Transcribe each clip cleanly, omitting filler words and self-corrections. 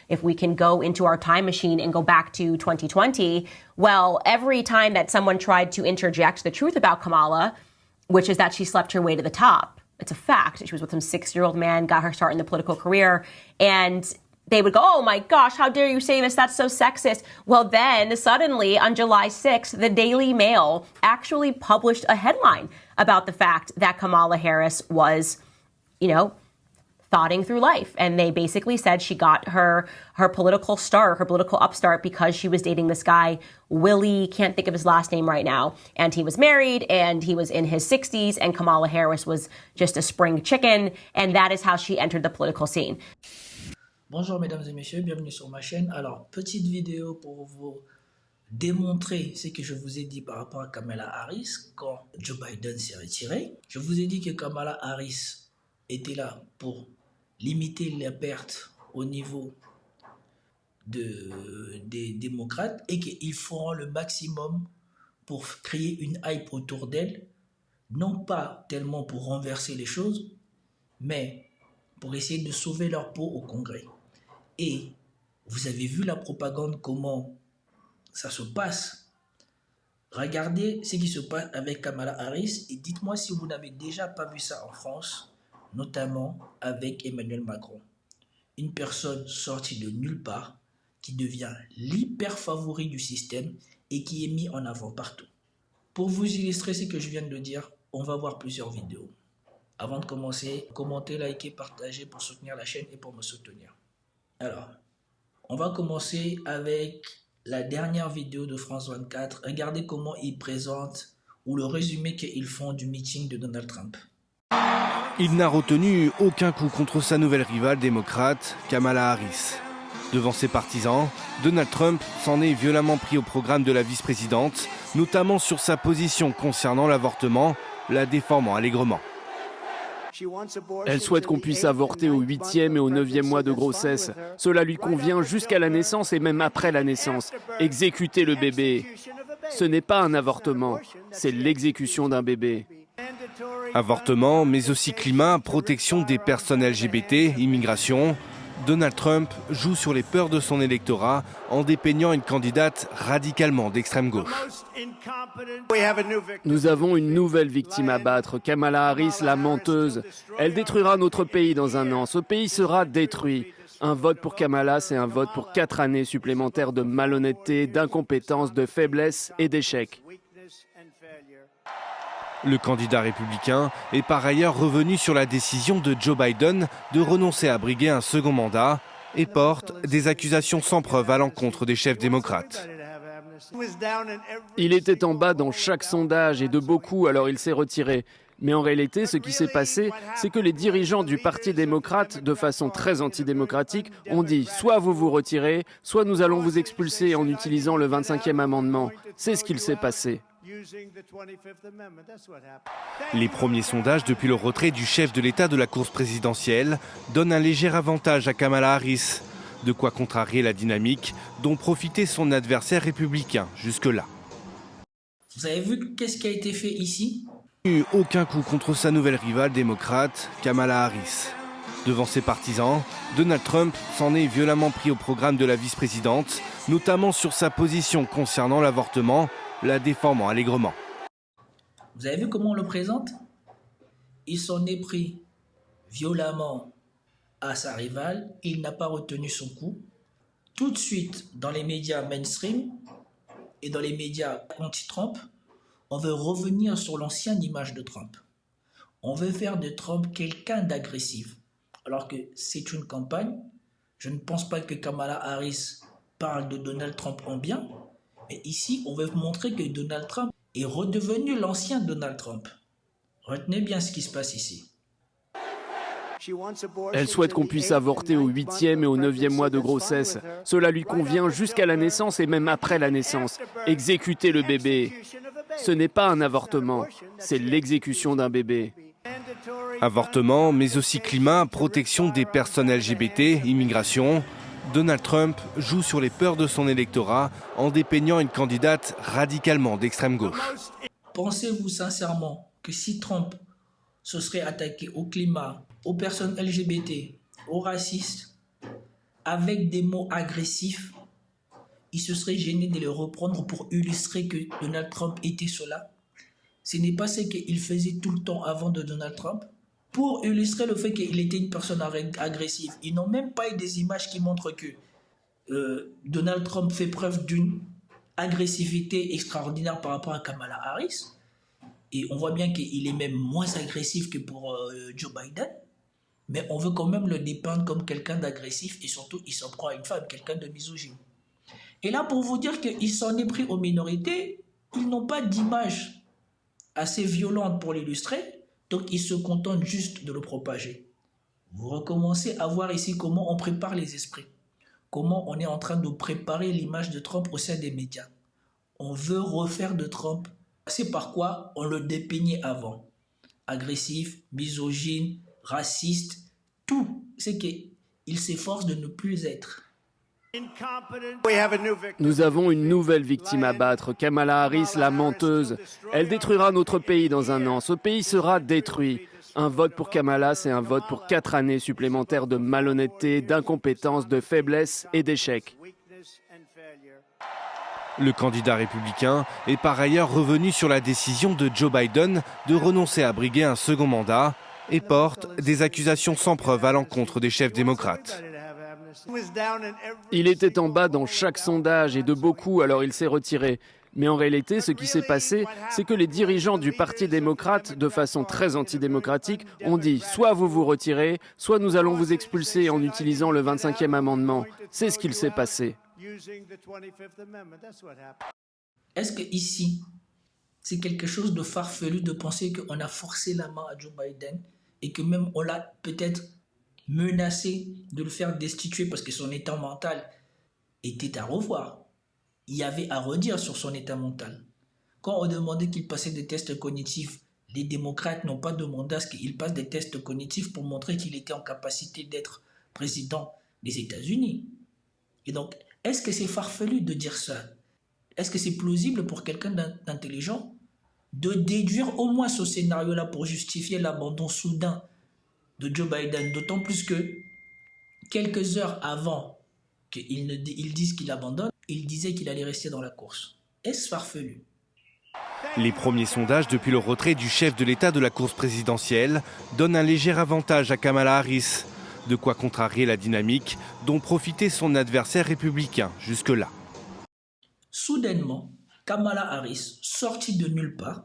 If we can go into our time machine and go back to 2020, well, every time that someone tried to interject the truth about Kamala, which is that she slept her way to the top, it's a fact. She was with some 6-year-old man, got her start in the political career, and they would go, oh my gosh, how dare you say this? That's so sexist. Well, then suddenly on July 6th, the Daily Mail actually published a headline about the fact that Kamala Harris was, thoughting through life. And they basically said she got her political start, her political upstart, because she was dating this guy, Willie, can't think of his last name right now. And he was married and he was in his 60s, and Kamala Harris was just a spring chicken. And that is how she entered the political scene. Bonjour mesdames et messieurs, bienvenue sur ma chaîne. Alors, petite vidéo pour vous démontrer ce que je vous ai dit par rapport à Kamala Harris quand Joe Biden s'est retiré. Je vous ai dit que Kamala Harris était là pour limiter les pertes au niveau des démocrates et qu'ils feront le maximum pour créer une hype autour d'elle, non pas tellement pour renverser les choses, mais pour essayer de sauver leur peau au Congrès. Et vous avez vu la propagande, comment ça se passe. Regardez ce qui se passe avec Kamala Harris et dites-moi si vous n'avez déjà pas vu ça en France, notamment avec Emmanuel Macron. Une personne sortie de nulle part qui devient l'hyper favori du système et qui est mis en avant partout. Pour vous illustrer ce que je viens de dire, on va voir plusieurs vidéos. Avant de commencer, commentez, likez, partagez pour soutenir la chaîne et pour me soutenir. Alors, on va commencer avec la dernière vidéo de France 24. Regardez comment ils présentent ou le résumé qu'ils font du meeting de Donald Trump. Il n'a retenu aucun coup contre sa nouvelle rivale démocrate, Kamala Harris. Devant ses partisans, Donald Trump s'en est violemment pris au programme de la vice-présidente, notamment sur sa position concernant l'avortement, la déformant allègrement. Elle souhaite qu'on puisse avorter au 8e et au 9e mois de grossesse. Cela lui convient jusqu'à la naissance et même après la naissance. Exécuter le bébé. Ce n'est pas un avortement, c'est l'exécution d'un bébé. Avortement, mais aussi climat, protection des personnes LGBT, immigration. Donald Trump joue sur les peurs de son électorat en dépeignant une candidate radicalement d'extrême gauche. Nous avons une nouvelle victime à battre, Kamala Harris, la menteuse. Elle détruira notre pays dans un an. Ce pays sera détruit. Un vote pour Kamala, c'est un vote pour 4 années supplémentaires de malhonnêteté, d'incompétence, de faiblesse et d'échec. Le candidat républicain est par ailleurs revenu sur la décision de Joe Biden de renoncer à briguer un second mandat et porte des accusations sans preuve à l'encontre des chefs démocrates. Il était en bas dans chaque sondage et de beaucoup, alors il s'est retiré. Mais en réalité, ce qui s'est passé, c'est que les dirigeants du Parti démocrate, de façon très antidémocratique, ont dit « soit vous vous retirez, soit nous allons vous expulser en utilisant le 25e amendement ». C'est ce qu'il s'est passé. Les premiers sondages depuis le retrait du chef de l'État de la course présidentielle donnent un léger avantage à Kamala Harris. De quoi contrarier la dynamique dont profitait son adversaire républicain jusque-là. Vous avez vu qu'est-ce qui a été fait ici? Aucun coup contre sa nouvelle rivale démocrate, Kamala Harris. Devant ses partisans, Donald Trump s'en est violemment pris au programme de la vice-présidente, notamment sur sa position concernant l'avortement, la déformant allègrement. Vous avez vu comment on le présente? Il s'en est pris violemment à sa rivale, il n'a pas retenu son coup. Tout de suite, dans les médias mainstream et dans les médias anti-Trump, on veut revenir sur l'ancienne image de Trump. On veut faire de Trump quelqu'un d'agressif. Alors que c'est une campagne. Je ne pense pas que Kamala Harris parle de Donald Trump en bien. Mais ici, on veut montrer que Donald Trump est redevenu l'ancien Donald Trump. Retenez bien ce qui se passe ici. Elle souhaite qu'on puisse avorter au 8e et au 9e mois de grossesse. Cela lui convient jusqu'à la naissance et même après la naissance. Exécuter le bébé. Ce n'est pas un avortement, c'est l'exécution d'un bébé. Avortement, mais aussi climat, protection des personnes LGBT, immigration. Donald Trump joue sur les peurs de son électorat en dépeignant une candidate radicalement d'extrême gauche. Pensez-vous sincèrement que si Trump se serait attaqué au climat, aux personnes LGBT, aux racistes, avec des mots agressifs, il se serait gêné de les reprendre pour illustrer que Donald Trump était cela. Ce n'est pas ce qu'il faisait tout le temps avant de Donald Trump. Pour illustrer le fait qu'il était une personne agressive. Ils n'ont même pas eu des images qui montrent que Donald Trump fait preuve d'une agressivité extraordinaire par rapport à Kamala Harris. Et on voit bien qu'il est même moins agressif que pour Joe Biden. Mais on veut quand même le dépeindre comme quelqu'un d'agressif et surtout, il s'en prend à une femme, quelqu'un de misogyne. Et là, pour vous dire qu'il s'en est pris aux minorités, ils n'ont pas d'image assez violente pour l'illustrer, donc ils se contentent juste de le propager. Vous recommencez à voir ici comment on prépare les esprits, comment on est en train de préparer l'image de Trump au sein des médias. On veut refaire de Trump, c'est par quoi on le dépeignait avant. Agressif, misogyne, raciste, tout ce qu'il s'efforce de ne plus être. Nous avons une nouvelle victime à battre, Kamala Harris, la menteuse. Elle détruira notre pays dans un an. Ce pays sera détruit. Un vote pour Kamala, c'est un vote pour 4 années supplémentaires de malhonnêteté, d'incompétence, de faiblesse et d'échec. Le candidat républicain est par ailleurs revenu sur la décision de Joe Biden de renoncer à briguer un second mandat et porte des accusations sans preuve à l'encontre des chefs démocrates. Il était en bas dans chaque sondage et de beaucoup, alors il s'est retiré. Mais en réalité, ce qui s'est passé, c'est que les dirigeants du Parti démocrate, de façon très antidémocratique, ont dit soit vous vous retirez, soit nous allons vous expulser en utilisant le 25e amendement. C'est ce qu'il s'est passé. Est-ce que ici, c'est quelque chose de farfelu de penser qu'on a forcé la main à Joe Biden et que même on l'a peut-être menacé de le faire destituer parce que son état mental était à revoir. Il y avait à redire sur son état mental. Quand on demandait qu'il passait des tests cognitifs, les démocrates n'ont pas demandé à ce qu'il passe des tests cognitifs pour montrer qu'il était en capacité d'être président des États-Unis. Et donc, est-ce que c'est farfelu de dire ça? Est-ce que c'est plausible pour quelqu'un d'intelligent de déduire au moins ce scénario-là pour justifier l'abandon soudain de Joe Biden? D'autant plus que quelques heures avant qu'il dise qu'il abandonne, il disait qu'il allait rester dans la course. Est-ce farfelu? Les premiers sondages depuis le retrait du chef de l'État de la course présidentielle donnent un léger avantage à Kamala Harris. De quoi contrarier la dynamique dont profitait son adversaire républicain jusque-là. Soudainement, Kamala Harris, sortie de nulle part,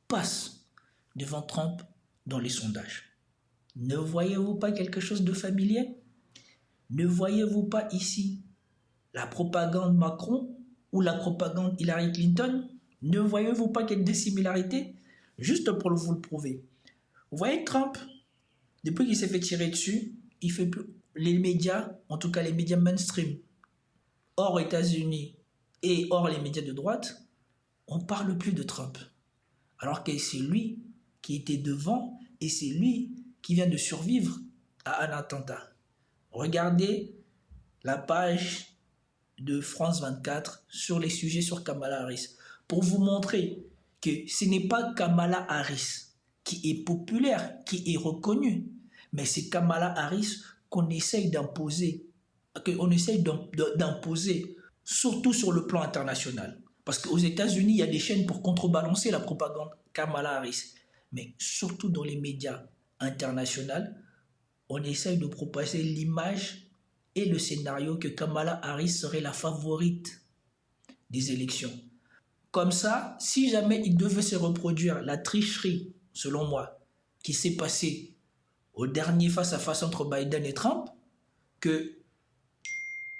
passe devant Trump dans les sondages. Ne voyez-vous pas quelque chose de familier? Ne voyez-vous pas ici la propagande Macron ou la propagande Hillary Clinton? Ne voyez-vous pas qu'il y a des similarités? Juste pour vous le prouver. Vous voyez Trump, depuis qu'il s'est fait tirer dessus, il fait plus, les médias, en tout cas les médias mainstream, hors États-Unis et hors les médias de droite, on ne parle plus de Trump. Alors que c'est lui qui était devant et c'est lui qui vient de survivre à un attentat. Regardez la page de France 24 sur les sujets sur Kamala Harris pour vous montrer que ce n'est pas Kamala Harris qui est populaire, qui est reconnue, mais c'est Kamala Harris qu'on essaye d'imposer, surtout sur le plan international. Parce qu'aux États-Unis, il y a des chaînes pour contrebalancer la propagande Kamala Harris. Mais surtout dans les médias internationaux, on essaye de propager l'image et le scénario que Kamala Harris serait la favorite des élections. Comme ça, si jamais il devait se reproduire la tricherie, selon moi, qui s'est passée au dernier face-à-face entre Biden et Trump, que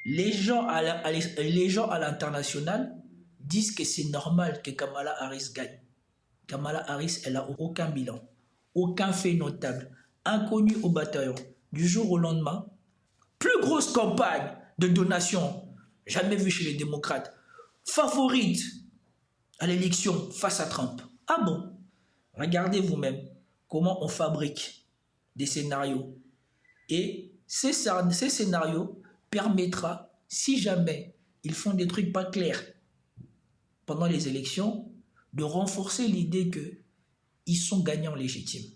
les gens à l'international disent que c'est normal que Kamala Harris gagne. Kamala Harris, elle n'a aucun bilan, aucun fait notable, inconnue au bataillon. Du jour au lendemain, plus grosse campagne de donation jamais vue chez les démocrates, favorite à l'élection face à Trump. Ah bon? Regardez vous-même comment on fabrique des scénarios. Et ces scénarios permettra, si jamais ils font des trucs pas clairs pendant les élections, de renforcer l'idée qu'ils sont gagnants légitimes.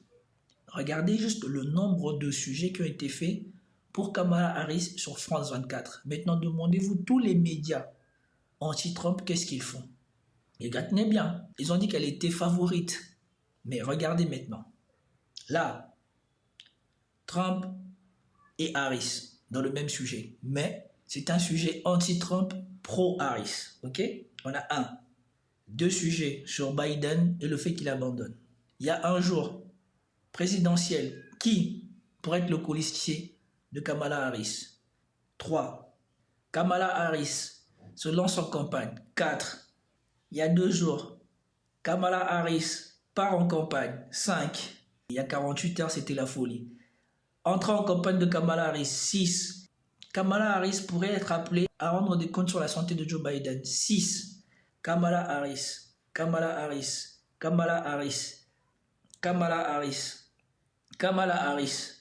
Regardez juste le nombre de sujets qui ont été faits pour Kamala Harris sur France 24. Maintenant, demandez-vous tous les médias anti-Trump, qu'est-ce qu'ils font? Et retenez bien, ils ont dit qu'elle était favorite. Mais regardez maintenant. Là, Trump et Harris dans le même sujet. Mais c'est un sujet anti-Trump, pro-Harris. Ok? On a deux sujets sur Biden et le fait qu'il abandonne. Il y a un jour présidentiel qui pourrait être le colistier de Kamala Harris. 3. Kamala Harris se lance en campagne. 4. Il y a 2 jours, Kamala Harris part en campagne. 5. Il y a 48 heures, c'était la folie. Entrée en campagne de Kamala Harris. 6. Kamala Harris pourrait être appelée à rendre des comptes sur la santé de Joe Biden. 6. Kamala Harris, Kamala Harris, Kamala Harris, Kamala Harris, Kamala Harris,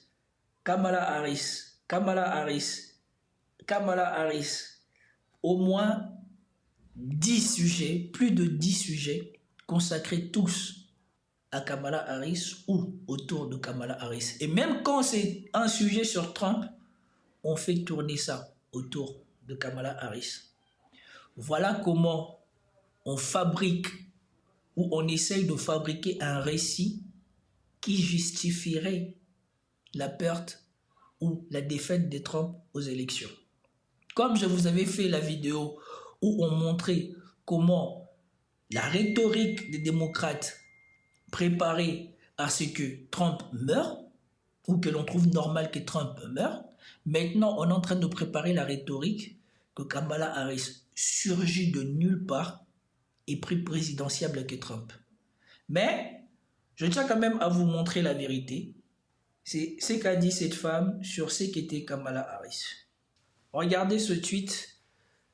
Kamala Harris, Kamala Harris, Kamala Harris. Au moins 10 sujets, plus de 10 sujets consacrés tous à Kamala Harris ou autour de Kamala Harris. Et même quand c'est un sujet sur Trump, on fait tourner ça autour de Kamala Harris. Voilà comment on fabrique ou on essaye de fabriquer un récit qui justifierait la perte ou la défaite de Trump aux élections. Comme je vous avais fait la vidéo où on montrait comment la rhétorique des démocrates préparait à ce que Trump meure, ou que l'on trouve normal que Trump meure, maintenant on est en train de préparer la rhétorique que Kamala Harris surgit de nulle part et plus présidentiable que Trump. Mais je tiens quand même à vous montrer la vérité. C'est ce qu'a dit cette femme sur ce qu'était Kamala Harris. Regardez ce tweet,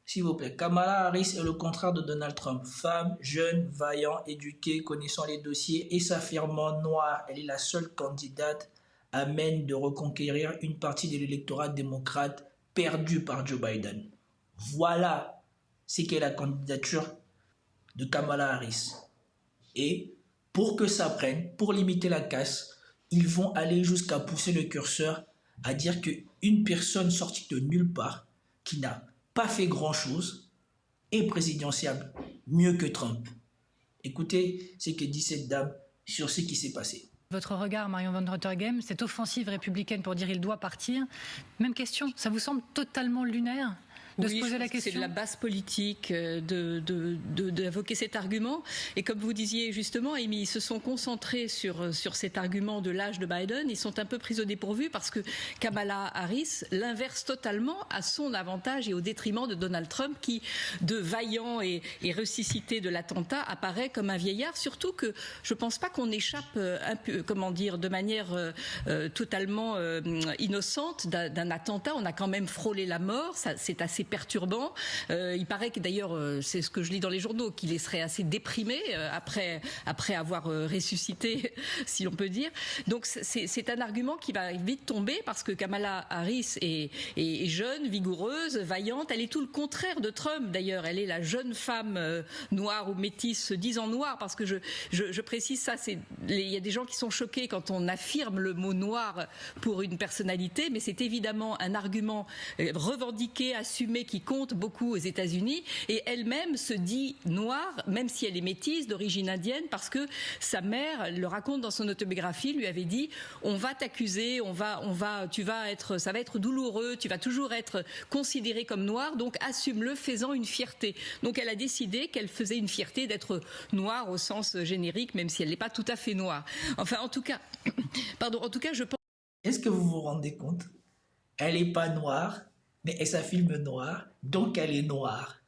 s'il vous plaît. Kamala Harris est le contraire de Donald Trump. Femme, jeune, vaillant, éduquée, connaissant les dossiers et s'affirmant noire. Elle est la seule candidate à même de reconquérir une partie de l'électorat démocrate perdu par Joe Biden. Voilà ce qu'est la candidature de Kamala Harris. Et pour que ça prenne, pour limiter la casse, ils vont aller jusqu'à pousser le curseur à dire qu'une personne sortie de nulle part, qui n'a pas fait grand-chose, est présidentiable mieux que Trump. Écoutez ce que dit cette dame sur ce qui s'est passé. Votre regard, Marion Van Rottergem, cette offensive républicaine pour dire il doit partir, même question, ça vous semble totalement lunaire de se poser la question? C'est de la basse politique d'évoquer cet argument. Et comme vous disiez justement, Amy, ils se sont concentrés sur cet argument de l'âge de Biden. Ils sont un peu pris au dépourvu parce que Kamala Harris l'inverse totalement à son avantage et au détriment de Donald Trump qui, de vaillant et ressuscité de l'attentat, apparaît comme un vieillard. Surtout que je ne pense pas qu'on échappe un peu, comment dire, de manière totalement innocente d'un attentat. On a quand même frôlé la mort. C'est assez perturbant. Il paraît que d'ailleurs, c'est ce que je lis dans les journaux, qu'il serait assez déprimé après avoir ressuscité, si l'on peut dire. Donc c'est un argument qui va vite tomber parce que Kamala Harris est jeune, vigoureuse, vaillante. Elle est tout le contraire de Trump d'ailleurs. Elle est la jeune femme noire ou métisse, se disant noire, parce que je précise ça. Il y a des gens qui sont choqués quand on affirme le mot noir pour une personnalité, mais c'est évidemment un argument revendiqué, assumé, qui compte beaucoup aux États-Unis, et elle-même se dit noire, même si elle est métisse d'origine indienne, parce que sa mère le raconte dans son autobiographie, lui avait dit on va t'accuser, ça va être douloureux, tu vas toujours être considéré comme noir, donc assume-le, fais-en une fierté. Donc elle a décidé qu'elle faisait une fierté d'être noire au sens générique, même si elle n'est pas tout à fait noire. Enfin, en tout cas, je pense. Est-ce que vous vous rendez compte? Elle n'est pas noire, mais elle s'affirme noire, donc elle est noire.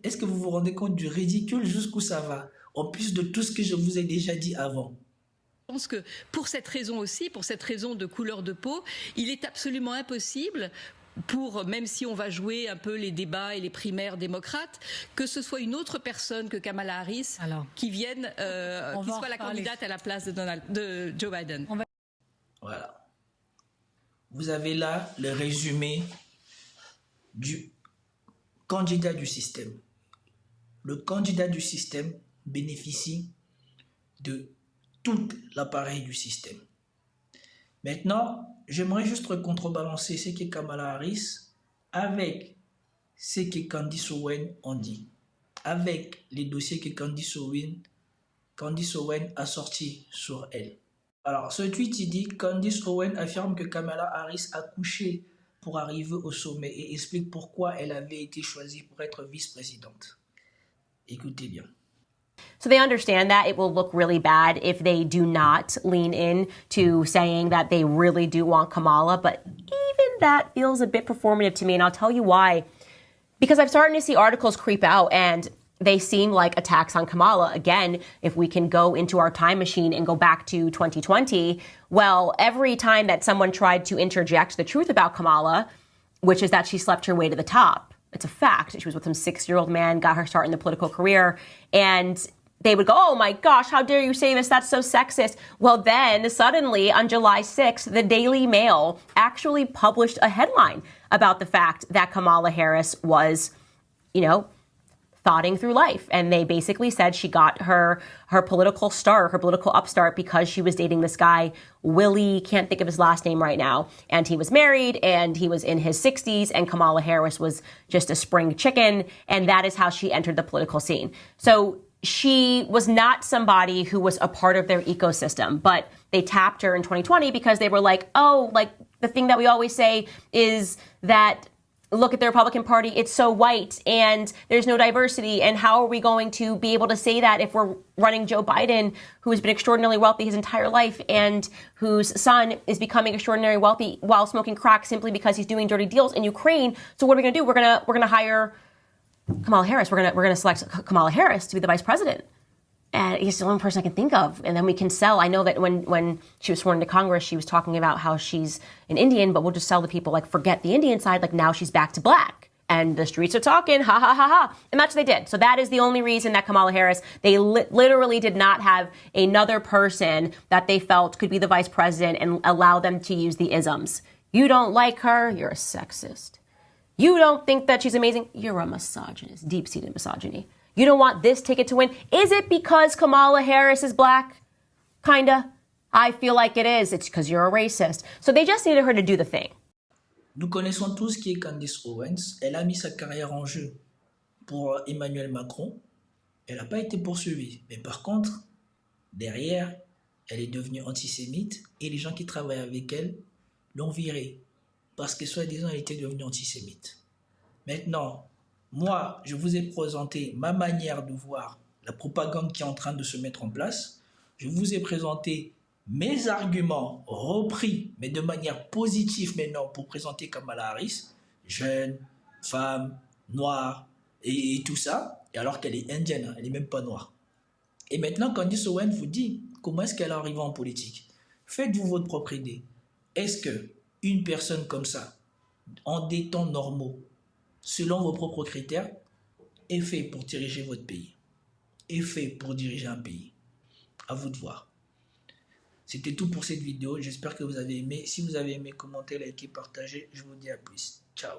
Est-ce que vous vous rendez compte du ridicule jusqu'où ça va, en plus de tout ce que je vous ai déjà dit avant? Je pense que pour cette raison aussi, pour cette raison de couleur de peau, il est absolument impossible même si on va jouer un peu les débats et les primaires démocrates, que ce soit une autre personne que Kamala Harris qui vienne, qui soit la candidate à la place de Joe Biden. Voilà. Vous avez là le résumé du candidat du système. Le candidat du système bénéficie de tout l'appareil du système. Maintenant, j'aimerais juste contrebalancer ce que Kamala Harris avec ce que Candace Owen ont dit, avec les dossiers que Candace Owen a sortis sur elle. Alors, ce tweet, il dit « Candace Owen affirme que Kamala Harris a couché pour arriver au sommet et explique pourquoi elle avait été choisie pour être vice-présidente. » Écoutez bien. So they understand that it will look really bad if they do not lean in to saying that they really do want Kamala, but even that feels a bit performative to me, and I'll tell you why. Because I'm starting to see articles creep out, and they seem like attacks on Kamala. Again, if we can go into our time machine and go back to 2020, well, every time that someone tried to interject the truth about Kamala, which is that she slept her way to the top, it's a fact. She was with some 6-year-old man, got her start in the political career, and they would go, oh my gosh, how dare you say this? That's so sexist. Well, then suddenly on July 6th, the Daily Mail actually published a headline about the fact that Kamala Harris was, thoughting through life. And they basically said she got her political start, her political upstart, because she was dating this guy, Willie, can't think of his last name right now. And he was married and he was in his 60s, and Kamala Harris was just a spring chicken. And that is how she entered the political scene. So she was not somebody who was a part of their ecosystem, but they tapped her in 2020 because they were like, oh, like the thing that we always say is that look at the Republican Party, it's so white and there's no diversity. And how are we going to be able to say that if we're running Joe Biden, who has been extraordinarily wealthy his entire life and whose son is becoming extraordinarily wealthy while smoking crack simply because he's doing dirty deals in Ukraine? So what are we going to do? We're going to hire Kamala Harris. We're going to select Kamala Harris to be the vice president. And he's the only person I can think of. And then we can sell. I know that when she was sworn into Congress, she was talking about how she's an Indian, but we'll just sell the people, like, forget the Indian side. Like, now she's back to black. And the streets are talking, ha, ha, ha, ha. And that's what they did. So that is the only reason that Kamala Harris, they literally did not have another person that they felt could be the vice president and allow them to use the isms. You don't like her, you're a sexist. You don't think that she's amazing, you're a misogynist, deep-seated misogyny. You don't want this ticket to win. Is it because Kamala Harris is black? Kinda. I feel like it is. It's because you're a racist. So they just needed her to do the thing. Nous connaissons tous qui est Candace Owens. Elle a mis sa carrière en jeu pour Emmanuel Macron. Elle n'a pas été poursuivie. Mais par contre, derrière, elle est devenue antisémite et les gens qui travaillent avec elle l'ont virée. Parce que soi-disant, elle était devenue antisémite. Maintenant, moi, je vous ai présenté ma manière de voir la propagande qui est en train de se mettre en place. Je vous ai présenté mes arguments repris, mais de manière positive maintenant, pour présenter Kamala Harris, jeune, femme, noire, et tout ça, et alors qu'elle est indienne, hein, elle n'est même pas noire. Et maintenant, Candace Owen vous dit comment est-ce qu'elle est arrivée en politique. Faites-vous votre propre idée. Est-ce qu'une personne comme ça, en des temps normaux, selon vos propres critères, est fait pour diriger votre pays, est fait pour diriger un pays? À vous de voir. C'était tout pour cette vidéo. J'espère que vous avez aimé. Si vous avez aimé, commentez, likez, partagez. Je vous dis à plus. Ciao.